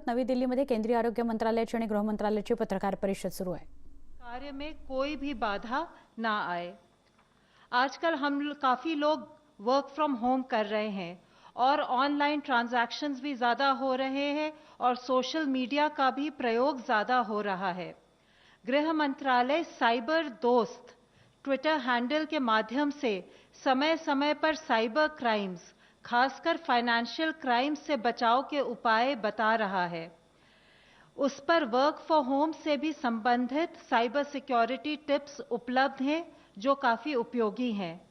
नवी दिल्लीमध्ये केंद्रीय आरोग्य मंत्रालयाची आणि गृह मंत्रालयाची पत्रकार परिषद सुरू आहे। कार्य में कोई भी बाधा ना आए। आजकल काफी लोग वर्क फ्रॉम होम कर रहे हैं और ऑनलाइन ट्रांजैक्शंस भी ज्यादा हो रहे हैं और सोशल मीडिया का भी प्रयोग ज्यादा हो रहा है। गृह मंत्रालय साइबर दोस्त ट्विटर हैंडल के माध्यम से समय समय पर साइबर क्राइम्स, खासकर फाइनेंशियल क्राइम्स से बचाव के उपाय बता रहा है। उस पर वर्क फॉर होम से भी संबंधित साइबर सिक्योरिटी टिप्स उपलब्ध हैं जो काफी उपयोगी हैं।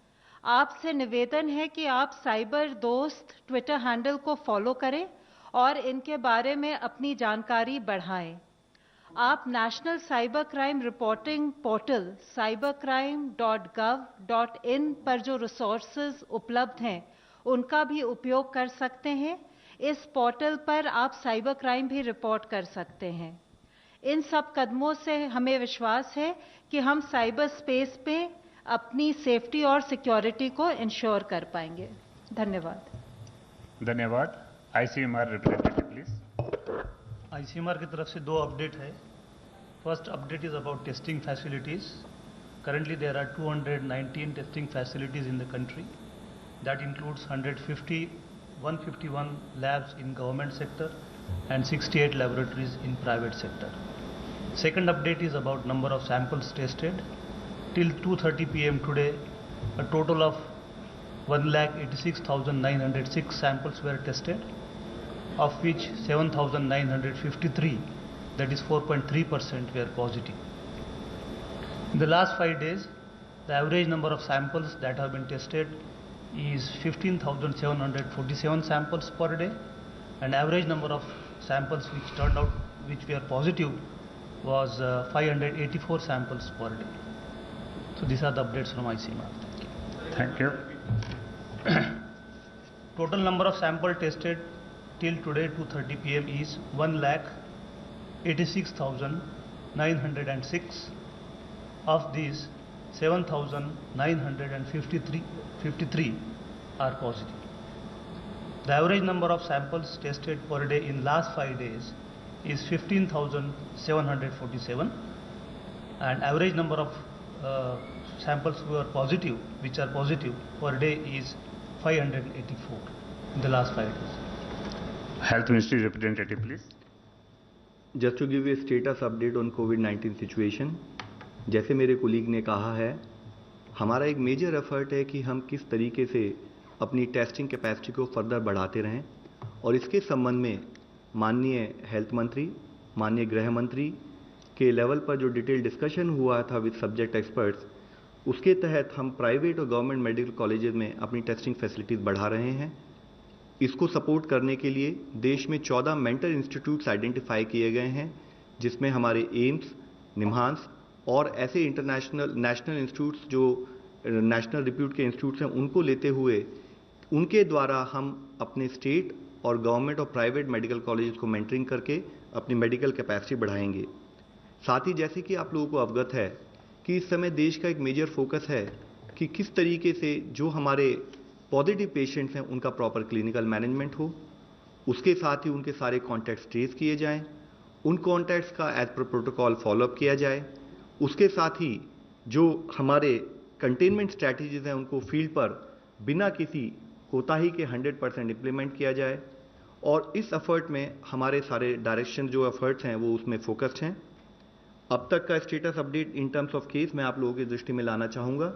आपसे निवेदन है कि आप साइबर दोस्त ट्विटर हैंडल को फॉलो करें और इनके बारे में अपनी जानकारी बढ़ाएं। आप national cyber crime reporting portal cybercrime.gov.in पर जो रिसोर्सेज उपलब्ध हैं उनका भी उपयोग कर सकते हैं। इस पोर्टल पर आप साइबर क्राइम भी रिपोर्ट कर सकते हैं। इन सब कदमों से हमें विश्वास है कि हम साइबर स्पेस पे अपनी सेफ्टी और सिक्योरिटी को इंश्योर कर पाएंगे। धन्यवाद। धन्यवाद। ICMR representative please. आईसीएमआर की तरफ से दो अपडेट है। First update is about testing facilities. Currently there are 219 testing facilities in the country. That includes 151 labs in government sector and 68 laboratories in private sector. Second update is about number of samples tested. Till 2:30 p.m. today, a total of 1,86,906 samples were tested, of which 7,953, that is 4.3%, were positive. In the last 5 days, the average number of samples that have been tested is 15,747 samples per day, and average number of samples which turned out which were positive was 584 samples per day. So these are the updates from ICMR. Thank you. Total number of samples tested till today 2:30 p.m. is 1,86,906. Of these, 7,953 are positive. The average number of samples tested per day in last 5 days is 15,747, and average number of samples who are positive, which are positive per day, is 584 in the last 5 days. Health Ministry representative please. Just to give you a status update on COVID-19 situation, जैसे मेरे colleague ने कहा है, हमारा एक major effort है कि हम किस तरीके से अपनी टेस्टिंग कैपेसिटी को फर्दर बढ़ाते रहें, और इसके संबंध में माननीय हेल्थ मंत्री, माननीय गृह मंत्री के लेवल पर जो डिटेल डिस्कशन हुआ था विद सब्जेक्ट एक्सपर्ट्स, उसके तहत हम प्राइवेट और गवर्नमेंट मेडिकल कॉलेजेस में अपनी टेस्टिंग फैसिलिटीज़ बढ़ा रहे हैं। इसको सपोर्ट करने के लिए देश में 14 मेंटल इंस्टीट्यूट्स आइडेंटिफाई किए गए हैं, जिसमें हमारे एम्स, निम्हांस और ऐसे इंटरनेशनल नेशनल इंस्टीट्यूट्स जो नेशनल रिप्यूट के इंस्टीट्यूट्स हैं उनको लेते हुए उनके द्वारा हम अपने स्टेट और गवर्नमेंट और प्राइवेट मेडिकल कॉलेजेस को मेंटरिंग करके अपनी मेडिकल कैपेसिटी बढ़ाएंगे। साथ ही जैसे कि आप लोगों को अवगत है कि इस समय देश का एक मेजर फोकस है कि किस तरीके से जो हमारे पॉजिटिव पेशेंट्स हैं उनका प्रॉपर क्लिनिकल मैनेजमेंट हो, उसके साथ ही उनके सारे कॉन्टैक्ट्स ट्रेस किए जाएँ, उन कॉन्टैक्ट्स का एज पर प्रोटोकॉल फॉलोअप किया जाए, उसके साथ ही जो हमारे कंटेनमेंट स्ट्रैटेजीज हैं उनको फील्ड पर बिना किसी कोताही के 100% इम्प्लीमेंट किया जाए। और इस एफर्ट में हमारे सारे डायरेक्शन जो एफर्ट्स हैं वो उसमें फोकस्ड हैं। अब तक का status update in terms of case मैं आप लोगों की दृष्टि में लाना चाहूँगा।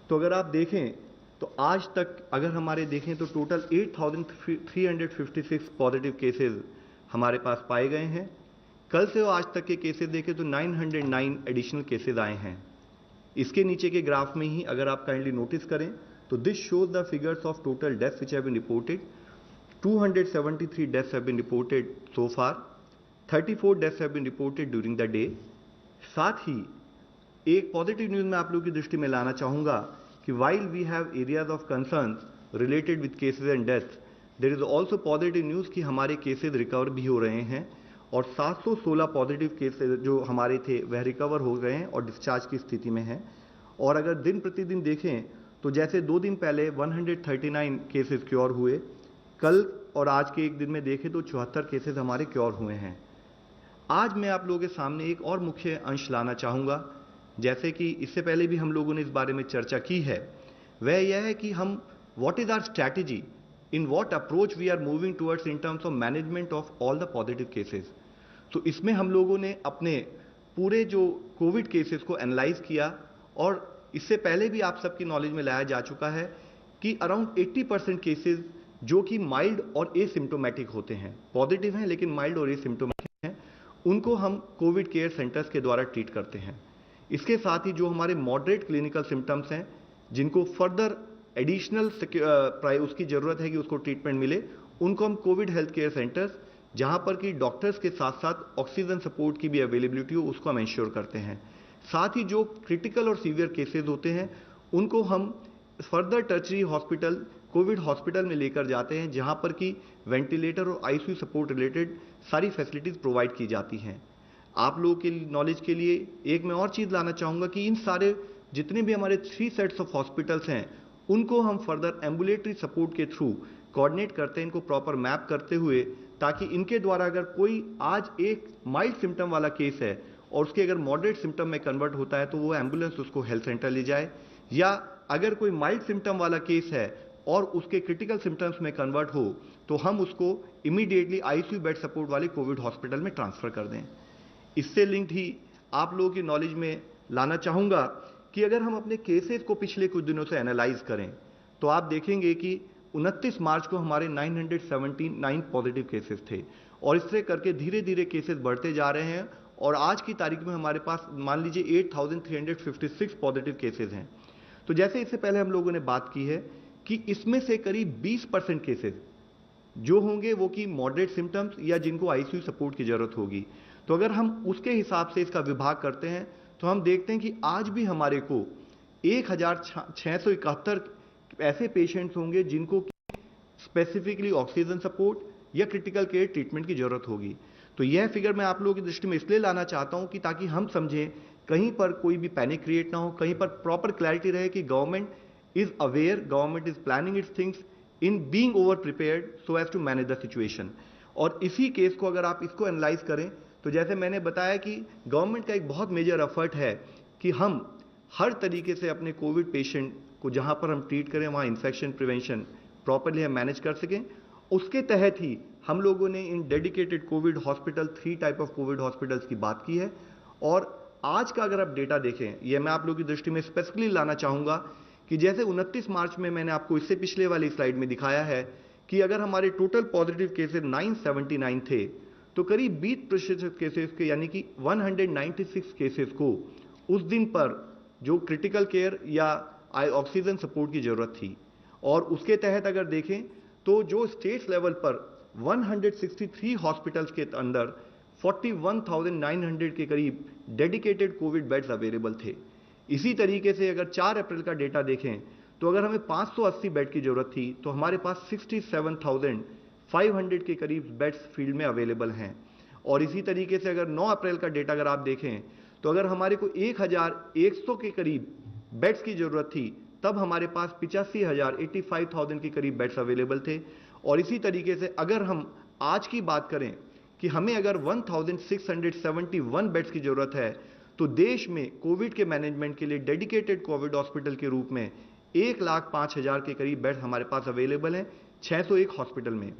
तो अगर आप देखें तो आज तक अगर हमारे देखें तो टोटल 8,356 पॉजिटिव केसेस हमारे पास पाए गए हैं। कल से आज तक के केसेस देखें तो 909 एडिशनल केसेस आए हैं। इसके नीचे के ग्राफ में ही अगर आप काइंडली नोटिस करें तो this shows the figures of total deaths which have been reported. 273 deaths have been reported so far, 34 deaths have been reported during the day. साथ ही एक पॉजिटिव न्यूज मैं आप लोगों की दृष्टि में लाना चाहूँगा कि while we have areas of concern related with cases and deaths, there is also positive news कि हमारे केसेज रिकवर भी हो रहे हैं और 716 पॉजिटिव केसेज जो हमारे थे वह रिकवर हो गए हैं और डिस्चार्ज की स्थिति में हैं। और अगर दिन प्रतिदिन देखें तो जैसे 2 दिन पहले 139 केसेस क्योर हुए, कल और आज के एक दिन में देखें तो 74 केसेस हमारे क्योर हुए हैं। आज मैं आप लोगों के सामने एक और मुख्य अंश लाना चाहूँगा, जैसे कि इससे पहले भी हम लोगों ने इस बारे में चर्चा की है, वह यह है कि हम what is our strategy, in what approach we are moving towards in terms of management of all the positive cases. तो इसमें हम लोगों ने अपने पूरे जो कोविड केसेस को एनालाइज किया, और इससे पहले भी आप सबकी नॉलेज में लाया जा चुका है कि अराउंड 80% केसेस जो कि माइल्ड और एसिम्टोमेटिक होते हैं, पॉजिटिव हैं लेकिन माइल्ड और एसिम्टोमेटिक हैं, उनको हम कोविड केयर सेंटर्स के द्वारा ट्रीट करते हैं। इसके साथ ही जो हमारे मॉडरेट क्लिनिकल सिम्टम्स हैं, जिनको फर्दर एडिशनल उसकी जरूरत है कि उसको ट्रीटमेंट मिले, उनको हम कोविड हेल्थ केयर सेंटर्स, जहां पर कि डॉक्टर्स के साथ साथ ऑक्सीजन सपोर्ट की भी अवेलेबिलिटी हो, उसको हम इंश्योर करते हैं। साथ ही जो क्रिटिकल और सीवियर केसेस होते हैं, उनको हम further tertiary hospital, Covid hospital में लेकर जाते हैं, जहां पर कि वेंटिलेटर और आईसीयू सपोर्ट रिलेटेड सारी फैसिलिटीज प्रोवाइड की जाती हैं। आप लोगों के नॉलेज के लिए एक मैं और चीज लाना चाहूंगा कि इन सारे जितने भी हमारे 3 सेट्स ऑफ हॉस्पिटल्स हैं, उनको हम फर्दर एम्बुलेटरी सपोर्ट के थ्रू कोऑर्डिनेट करते हैं, इनको प्रॉपर मैप करते हुए, ताकि इनके द्वारा अगर कोई आज एक माइल्ड सिम्टम वाला केस है और उसके अगर मॉडरेट सिम्टम में कन्वर्ट होता है तो वो एम्बुलेंस उसको हेल्थ सेंटर ले जाए, या अगर कोई माइल्ड सिम्टम वाला केस है और उसके क्रिटिकल सिम्टम्स में कन्वर्ट हो तो हम उसको इमीडिएटली आईसीयू बेड सपोर्ट वाले कोविड हॉस्पिटल में ट्रांसफर कर दें। इससे लिंक्ड ही आप लोगों की नॉलेज में लाना चाहूंगा कि अगर हम अपने केसेस को पिछले कुछ दिनों से एनालाइज करें तो आप देखेंगे कि 29 मार्च को हमारे 979 पॉजिटिव केसेस थे, और इससे करके धीरे धीरे केसेस बढ़ते जा रहे हैं, और आज की तारीख में हमारे पास मान लीजिए 8356 पॉजिटिव केसेस हैं। तो जैसे इससे पहले हम लोगों ने बात की है कि इसमें से करीब 20% केसेस जो होंगे वो कि मॉडरेट सिम्टम्स या जिनको आईसीयू सपोर्ट की जरूरत होगी। तो अगर हम उसके हिसाब से इसका विभाग करते हैं तो हम देखते हैं कि आज भी हमारे को 1671 ऐसे पेशेंट्स होंगे जिनको स्पेसिफिकली ऑक्सीजन सपोर्ट या क्रिटिकल केयर ट्रीटमेंट की जरूरत होगी। तो यह फिगर मैं आप लोगों की दृष्टि में इसलिए लाना चाहता हूं कि ताकि हम समझें, कहीं पर कोई भी पैनिक क्रिएट ना हो, कहीं पर प्रॉपर क्लैरिटी रहे कि government is aware, government is planning its things in being over prepared so as to manage the situation. और इसी केस को अगर आप इसको एनालाइज करें तो जैसे मैंने बताया कि गवर्नमेंट का एक बहुत मेजर एफर्ट है कि हम हर तरीके से अपने कोविड पेशेंट को जहां पर हम ट्रीट करें वहां इन्फेक्शन प्रिवेंशन प्रॉपरली हम मैनेज कर सकें। उसके तहत ही हम लोगों ने इन dedicated covid hospital, 3 type of covid hospitals की बात की है। और आज का अगर आप डेटा देखें, यह मैं आप लोगों की दृष्टि में स्पेसिफिकली लाना चाहूंगा कि जैसे 29 मार्च में मैंने आपको इससे पिछले वाली स्लाइड में दिखाया है कि अगर हमारे टोटल पॉजिटिव केसेस 979 थे, तो करीब 20% केसेस के यानी कि 196 केसेस को उस दिन पर जो क्रिटिकल केयर या ऑक्सीजन सपोर्ट की जरूरत थी। और उसके तहत अगर देखें तो जो स्टेट लेवल पर 163 हॉस्पिटल्स के अंदर 41,900 के करीब डेडिकेटेड कोविड बेड्स अवेलेबल थे। इसी तरीके से अगर 4 अप्रैल का डेटा देखें तो अगर हमें 580 बेड की जरूरत थी तो हमारे पास 67,500 के करीब बेड्स फील्ड में अवेलेबल हैं। और इसी तरीके से अगर 9 अप्रैल का डेटा अगर आप देखें तो अगर हमारे को 1,100 के करीब बेड्स की जरूरत थी, तब हमारे पास 85,000 के करीब बेड्स अवेलेबल थे। और इसी तरीके से अगर हम आज की बात करें कि हमें अगर 1,671 बेड्स की जरूरत है, तो देश में कोविड के मैनेजमेंट के लिए डेडिकेटेड कोविड हॉस्पिटल के रूप में 1,05,000 के करीब बेड्स हमारे पास अवेलेबल हैं 601 हॉस्पिटल में।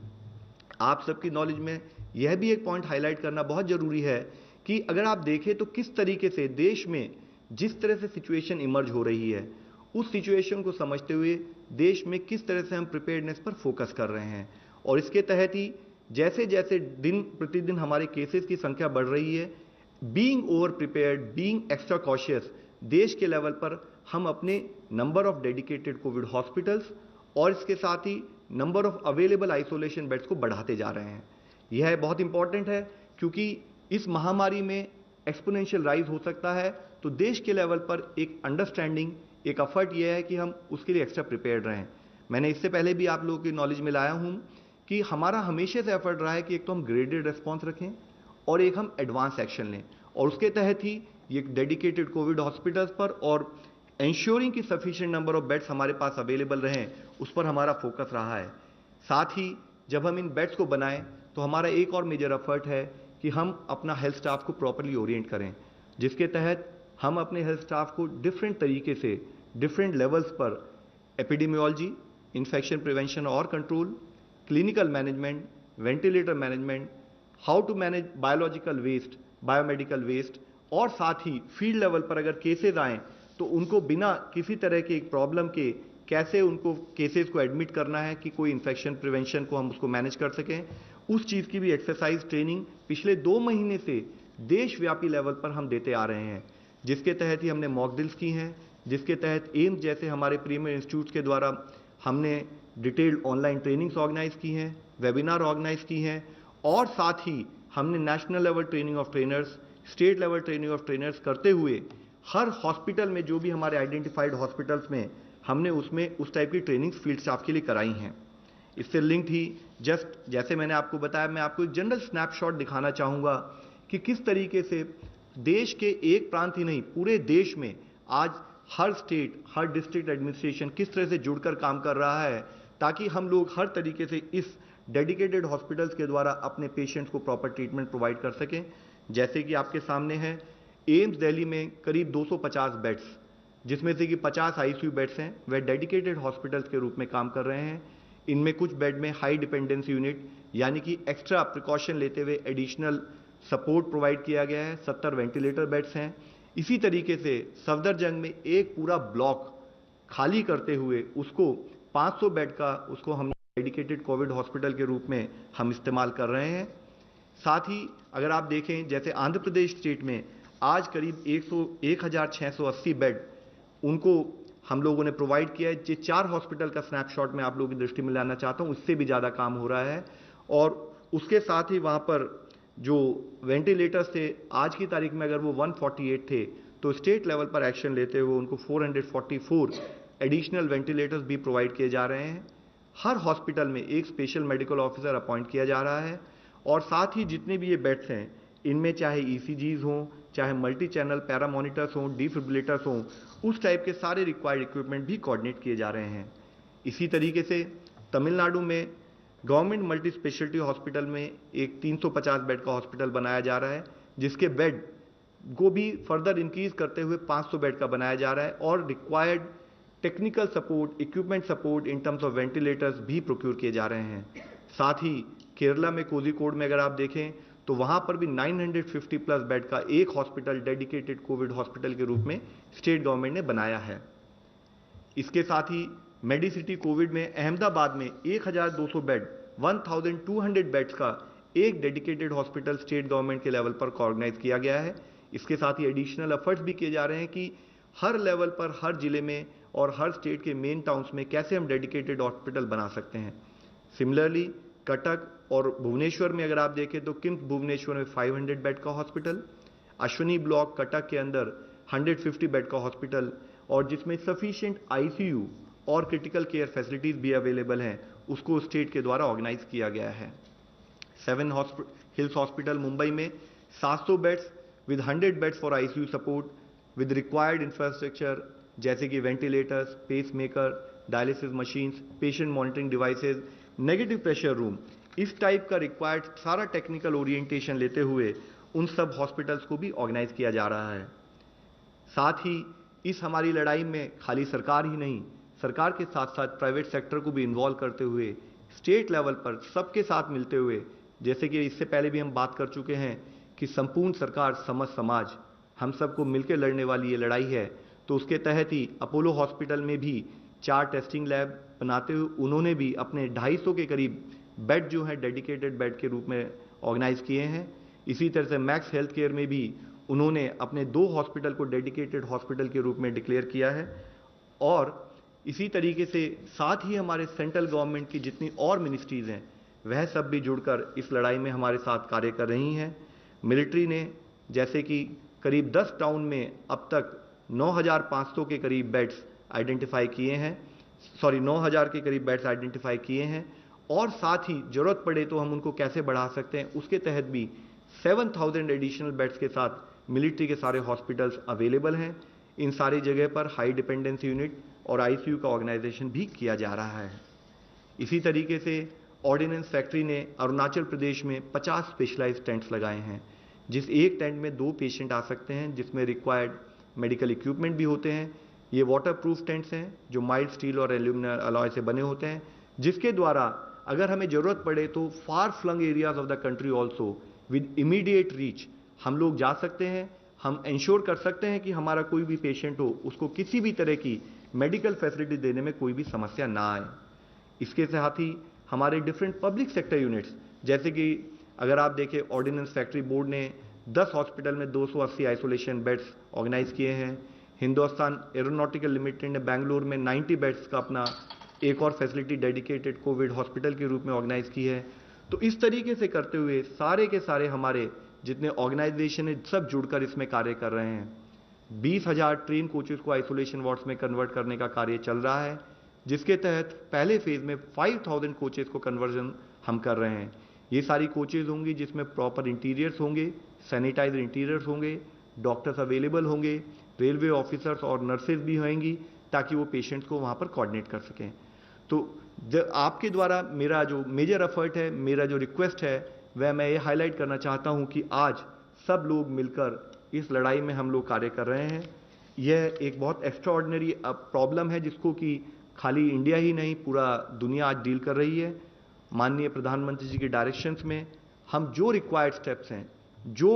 आप सबकी नॉलेज में यह भी एक पॉइंट हाईलाइट करना बहुत जरूरी है कि अगर आप देखें तो किस तरीके से देश में जिस तरह से सिचुएशन इमर्ज हो रही है, उस सिचुएशन को समझते हुए देश में किस तरह से हम प्रिपेयर्डनेस पर फोकस कर रहे हैं। और इसके तहत ही जैसे जैसे दिन प्रतिदिन हमारे केसेस की संख्या बढ़ रही है, being over prepared, being extra cautious, देश के लेवल पर हम अपने number of dedicated covid hospitals और इसके साथ ही number of available isolation beds को बढ़ाते जा रहे हैं। यह बहुत इंपॉर्टेंट है क्योंकि इस महामारी में एक्सपोनेंशियल राइज हो सकता है, तो देश के लेवल पर एक अंडरस्टैंडिंग, एक एफर्ट यह है कि हम उसके लिए एक्स्ट्रा प्रिपेयर्ड रहें। मैंने इससे पहले भी आप लोगों की नॉलेज में लाया हूं कि हमारा हमेशा से एफर्ट रहा है कि एक तो हम ग्रेडेड रिस्पॉन्स रखें और एक हम एडवांस एक्शन लें, और उसके तहत ही ये डेडिकेटेड कोविड हॉस्पिटल्स पर और इंश्योरिंग की सफिशिएंट नंबर ऑफ बेड्स हमारे पास अवेलेबल रहें, उस पर हमारा फोकस रहा है। साथ ही जब हम इन बेड्स को बनाएं तो हमारा एक और मेजर एफर्ट है कि हम अपना हेल्थ स्टाफ को प्रॉपर्ली ओरिएंट करें, जिसके तहत हम अपने हेल्थ स्टाफ को डिफरेंट तरीके से डिफरेंट लेवल्स पर एपिडेमियोलॉजी, इन्फेक्शन प्रिवेंशन और control, clinical management, ventilator management, how to manage biological waste, biomedical waste, और साथ ही फील्ड लेवल पर अगर केसेस आएँ तो उनको बिना किसी तरह के प्रॉब्लम के कैसे उनको केसेस को एडमिट करना है कि कोई इन्फेक्शन प्रिवेंशन को हम उसको मैनेज कर सकें, उस चीज़ की भी एक्सरसाइज ट्रेनिंग पिछले 2 महीने से देशव्यापी लेवल पर हम देते आ रहे हैं, जिसके तहत ही हमने मॉक ड्रिल्स की हैं, जिसके तहत एम्स जैसे हमारे प्रीमियर इंस्टीट्यूट्स के द्वारा हमने डिटेल्ड ऑनलाइन ट्रेनिंग्स ऑर्गेनाइज की हैं, वेबिनार ऑर्गेनाइज की हैं, और साथ ही हमने national level training of trainers, state level training of trainers करते हुए हर हॉस्पिटल में जो भी हमारे आइडेंटिफाइड हॉस्पिटल्स में हमने उसमें उस टाइप की ट्रेनिंग्स फील्ड स्टाफ के लिए कराई हैं। इससे लिंक्ड ही जस्ट जैसे मैंने आपको बताया, मैं आपको एक जनरल स्नैपशॉट दिखाना चाहूँगा कि किस तरीके से देश के एक प्रांत ही नहीं पूरे देश में आज हर स्टेट, हर डिस्ट्रिक्ट एडमिनिस्ट्रेशन किस तरह से जुड़कर काम कर रहा है, ताकि हम लोग हर तरीके से इस डेडिकेटेड हॉस्पिटल्स के द्वारा अपने पेशेंट्स को प्रॉपर ट्रीटमेंट प्रोवाइड कर सकें। जैसे कि आपके सामने है, एम्स दिल्ली में करीब 250 बेड्स, जिसमें से कि 50 आईसीयू बेड्स हैं, वह डेडिकेटेड हॉस्पिटल्स के रूप में काम कर रहे हैं। इनमें कुछ बेड में हाई डिपेंडेंसी यूनिट यानी कि एक्स्ट्रा प्रिकॉशन लेते हुए एडिशनल सपोर्ट प्रोवाइड किया गया है। 70 वेंटिलेटर बेड्स हैं। इसी तरीके से सफदरजंग में एक पूरा ब्लॉक खाली करते हुए उसको 500 बेड का उसको हम डेडिकेटेड कोविड हॉस्पिटल के रूप में हम इस्तेमाल कर रहे हैं। साथ ही अगर आप देखें, जैसे आंध्र प्रदेश स्टेट में आज करीब 1680 बेड उनको हम लोगों ने प्रोवाइड किया है। ये 4 हॉस्पिटल का स्नैपशॉट मैं आप लोगों की दृष्टि में लाना चाहता हूँ, उससे भी ज़्यादा काम हो रहा है। और उसके साथ ही वहाँ पर जो वेंटिलेटर्स थे आज की तारीख में अगर वो 148 थे, तो स्टेट लेवल पर एक्शन लेते हुए उनको 444 एडिशनल वेंटिलेटर्स भी प्रोवाइड किए जा रहे हैं। हर हॉस्पिटल में एक स्पेशल मेडिकल ऑफिसर अपॉइंट किया जा रहा है, और साथ ही जितने भी ये बेड्स हैं इनमें चाहे ईसीजीज हों, चाहे मल्टी चैनल पैरामोनिटर्स हों, डिफिब्रिलेटर्स हों, उस टाइप के सारे रिक्वायर्ड इक्विपमेंट भी कोऑर्डिनेट किए जा रहे हैं। इसी तरीके से तमिलनाडु में गवर्नमेंट मल्टी स्पेशलिटी हॉस्पिटल में एक 350 बेड का हॉस्पिटल बनाया जा रहा है, जिसके बेड को भी फर्दर इंक्रीज करते हुए 500 बेड का बनाया जा रहा है, और required technical support, equipment support in terms of ventilators भी प्रोक्योर किए जा रहे हैं। साथ ही केरला में कोझिकोड में अगर आप देखें तो वहां पर भी 950 प्लस बेड का एक हॉस्पिटल डेडिकेटेड कोविड हॉस्पिटल के रूप में स्टेट गवर्नमेंट ने बनाया है। इसके साथ ही मेडिसिटी कोविड में अहमदाबाद में 1200 बेड, 1200 बेड्स का एक डेडिकेटेड हॉस्पिटल स्टेट गवर्नमेंट के लेवल पर ऑर्गेनाइज किया गया है। इसके साथ ही एडिशनल एफर्ट्स भी किए जा रहे हैं कि हर लेवल पर, हर जिले में और हर स्टेट के मेन टाउन्स में कैसे हम डेडिकेटेड हॉस्पिटल बना सकते हैं। सिमिलरली कटक और भुवनेश्वर में अगर आप देखें तो किम्स भुवनेश्वर में 500 बेड का हॉस्पिटल, अश्विनी ब्लॉक कटक के अंदर 150 बेड का हॉस्पिटल, और जिसमें सफिशिएंट आईसीयू और क्रिटिकल केयर फैसिलिटीज भी अवेलेबल हैं, उसको स्टेट के द्वारा ऑर्गेनाइज किया गया है। 7 हिल्स हॉस्पिटल मुंबई में 700 beds with 100 beds for ICU support with required infrastructure जैसे कि ventilators, pacemaker, dialysis machines, patient monitoring devices, negative pressure room, इस टाइप का रिक्वायर्ड सारा टेक्निकल ओरिएंटेशन लेते हुए उन सब हॉस्पिटल्स को भी ऑर्गेनाइज किया जा रहा है। साथ ही इस हमारी लड़ाई में खाली सरकार ही नहीं, सरकार के साथ साथ प्राइवेट सेक्टर को भी इन्वॉल्व करते हुए स्टेट लेवल पर सबके साथ मिलते हुए, जैसे कि इससे पहले भी हम बात कर चुके हैं कि संपूर्ण सरकार समस्त समाज हम सबको मिलकर लड़ने वाली ये लड़ाई है, तो उसके तहत ही अपोलो हॉस्पिटल में भी 4 टेस्टिंग लैब बनाते हुए उन्होंने भी अपने 250 के करीब बेड जो है डेडिकेटेड बेड के रूप में ऑर्गेनाइज किए हैं। इसी तरह से मैक्स हेल्थ केयर में भी उन्होंने अपने 2 हॉस्पिटल को डेडिकेटेड हॉस्पिटल के रूप में डिक्लेयर किया है। और इसी तरीके से साथ ही हमारे सेंट्रल गवर्नमेंट की जितनी और मिनिस्ट्रीज हैं वह सब भी जुड़कर इस लड़ाई में हमारे साथ कार्य कर रही हैं। मिलिट्री ने जैसे कि करीब 10 टाउन में अब तक 9,500 के करीब बेड्स आइडेंटिफाई किए हैं, 9,000 के करीब बेड्स आइडेंटिफाई किए हैं, और साथ ही जरूरत पड़े तो हम उनको कैसे बढ़ा सकते हैं उसके तहत भी 7,000 एडिशनल बेड्स के साथ मिलिट्री के सारे हॉस्पिटल्स अवेलेबल हैं। इन सारी जगह पर हाई डिपेंडेंसी यूनिट और आईसीयू का ऑर्गेनाइजेशन भी किया जा रहा है। इसी तरीके से ऑर्डिनेंस फैक्ट्री ने अरुणाचल प्रदेश में 50 स्पेशलाइज्ड टेंट्स लगाए हैं, जिस एक टेंट में 2 पेशेंट आ सकते हैं, जिसमें रिक्वायर्ड मेडिकल इक्विपमेंट भी होते हैं। ये वाटर प्रूफ टेंट्स हैं जो माइल्ड स्टील और एल्यूमिनियम अलॉय से बने होते हैं, जिसके द्वारा अगर हमें ज़रूरत पड़े तो far flung areas of the country also with immediate reach हम लोग जा सकते हैं। हम इंश्योर कर सकते हैं कि हमारा कोई भी पेशेंट हो उसको किसी भी तरह की मेडिकल फैसिलिटी देने में कोई भी समस्या ना आए। इसके साथ ही हमारे डिफरेंट पब्लिक सेक्टर यूनिट्स, जैसे कि अगर आप देखें ऑर्डिनेंस फैक्ट्री बोर्ड ने 10 हॉस्पिटल में 280 आइसोलेशन बेड्स ऑर्गेनाइज किए हैं। हिंदुस्तान एरोनॉटिकल लिमिटेड ने बेंगलुरु में 90 बेड्स का अपना एक और फैसिलिटी डेडिकेटेड कोविड हॉस्पिटल के रूप में ऑर्गेनाइज की है। तो इस तरीके से करते हुए सारे के सारे हमारे जितने ऑर्गेनाइजेशन है सब जुड़कर इसमें कार्य कर रहे हैं। 20,000 ट्रेन कोचेस को आइसोलेशन वार्ड्स में कन्वर्ट करने का कार्य चल रहा है, जिसके तहत पहले फेज में 5,000 कोचेस को कन्वर्जन हम कर रहे हैं। ये सारी कोचेज होंगी जिसमें प्रॉपर इंटीरियर्स होंगे, सैनिटाइज्ड इंटीरियर्स होंगे, डॉक्टर्स अवेलेबल होंगे, रेलवे ऑफिसर्स और नर्सेज भी होंगी ताकि वो पेशेंट्स को वहाँ पर कोऑर्डिनेट कर सकें। तो आपके द्वारा मेरा जो मेजर एफर्ट है, मेरा जो रिक्वेस्ट है, वह मैं ये हाईलाइट करना चाहता हूँ कि आज सब लोग मिलकर इस लड़ाई में हम लोग कार्य कर रहे हैं। यह एक बहुत एक्स्ट्राऑर्डिनरी प्रॉब्लम है जिसको कि खाली इंडिया ही नहीं पूरा दुनिया आज डील कर रही है। माननीय प्रधानमंत्री जी के डायरेक्शंस में हम जो रिक्वायर्ड स्टेप्स हैं, जो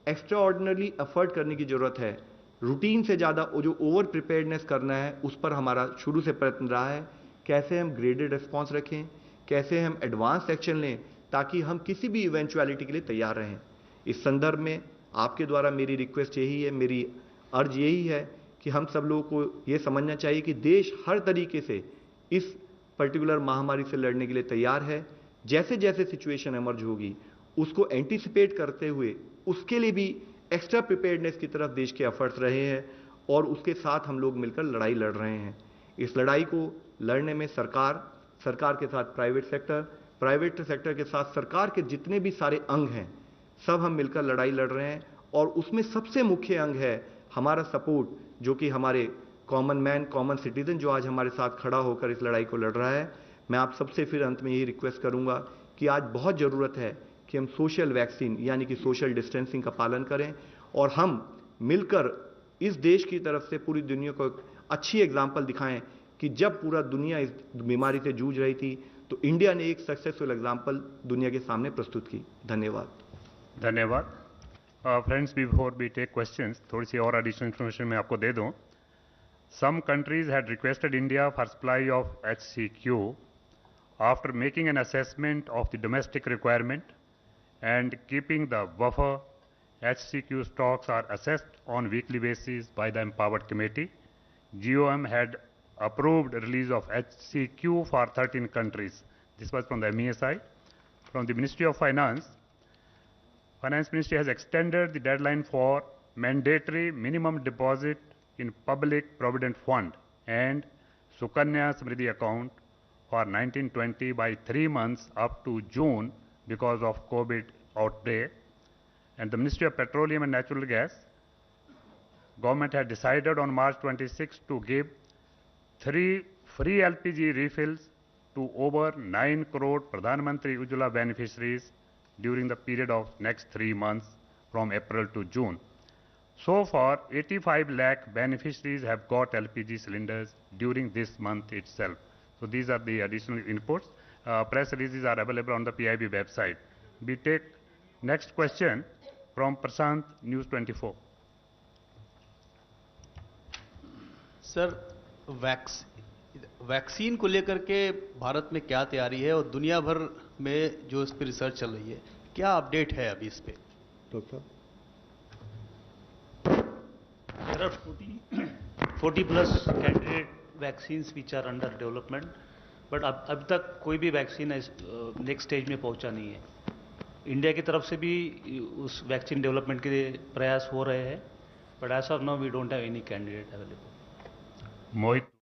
एक्स्ट्राऑर्डिनरी एफर्ट करने की ज़रूरत है, रूटीन से ज़्यादा जो ओवर प्रिपेयर्डनेस करना है, उस पर हमारा शुरू से प्रयत्न रहा है। कैसे हम ग्रेडेड रिस्पॉन्स रखें, कैसे हम एडवांस एक्शन लें ताकि हम किसी भी इवेंचुअलिटी के लिए तैयार रहें। इस संदर्भ में आपके द्वारा मेरी रिक्वेस्ट यही है, मेरी अर्ज यही है कि हम सब लोगों को ये समझना चाहिए कि देश हर तरीके से इस पर्टिकुलर महामारी से लड़ने के लिए तैयार है। जैसे जैसे सिचुएशन इमर्ज होगी उसको एंटीसिपेट करते हुए उसके लिए भी एक्स्ट्रा प्रिपेयर्डनेस की तरफ देश के एफर्ट्स रहे हैं और उसके साथ हम लोग मिलकर लड़ाई लड़ रहे हैं। इस लड़ाई को लड़ने में सरकार के साथ प्राइवेट सेक्टर के साथ सरकार के जितने भी सारे अंग हैं, सब हम मिलकर लड़ाई लड़ रहे हैं। और उसमें सबसे मुख्य अंग है हमारा सपोर्ट, जो कि हमारे कॉमन मैन, कॉमन सिटीजन जो आज हमारे साथ खड़ा होकर इस लड़ाई को लड़ रहा है। मैं आप सबसे फिर अंत में यही रिक्वेस्ट करूंगा कि आज बहुत ज़रूरत है कि हम सोशल वैक्सीन यानी कि सोशल डिस्टेंसिंग का पालन करें और हम मिलकर इस देश की तरफ से पूरी दुनिया को एक अच्छी एग्जाम्पल दिखाएं कि जब पूरा दुनिया इस बीमारी से जूझ रही थी तो इंडिया ने एक सक्सेसफुल एग्जाम्पल दुनिया के सामने प्रस्तुत की। धन्यवाद। धन्यवाद। Friends, before we take questions, थोड़ी सी और एडिशनल इन्फॉर्मेशन मैं आपको दे दूं। Some countries had requested India for supply of HCQ after making an assessment of the domestic requirement and keeping the buffer. HCQ stocks are assessed on weekly basis by the empowered committee. GOM had approved release of HCQ for 13 countries. This was from the MEA side. From the Ministry of Finance, Finance Ministry has extended the deadline for mandatory minimum deposit in Public Provident Fund and Sukanya Samriddhi account for 1920 by 3 months up to June because of COVID outbreak. And the Ministry of Petroleum and Natural Gas, government had decided on March 26 to give 3 free LPG refills to over 9 crore Pradhan Mantri Ujjwala beneficiaries during the period of next 3 months from April to June. So far, 85 lakh beneficiaries have got LPG cylinders during this month itself. So these are the additional inputs. Press releases are available on the PIB website. We take next question from Prashant, News 24. Sir, vaccine को लेकर के भारत में क्या तैयारी है और दुनिया भर में जो इस पर रिसर्च चल रही है, क्या अपडेट है अभी इस पे? Doctor, There are 40 plus candidate vaccines which are under development, but अब तक कोई भी वैक्सीन नेक्स्ट स्टेज में पहुंचा नहीं है। इंडिया की तरफ से भी उस वैक्सीन डेवलपमेंट के प्रयास हो रहे हैं, but as of now we don't have any candidate available. Mohit.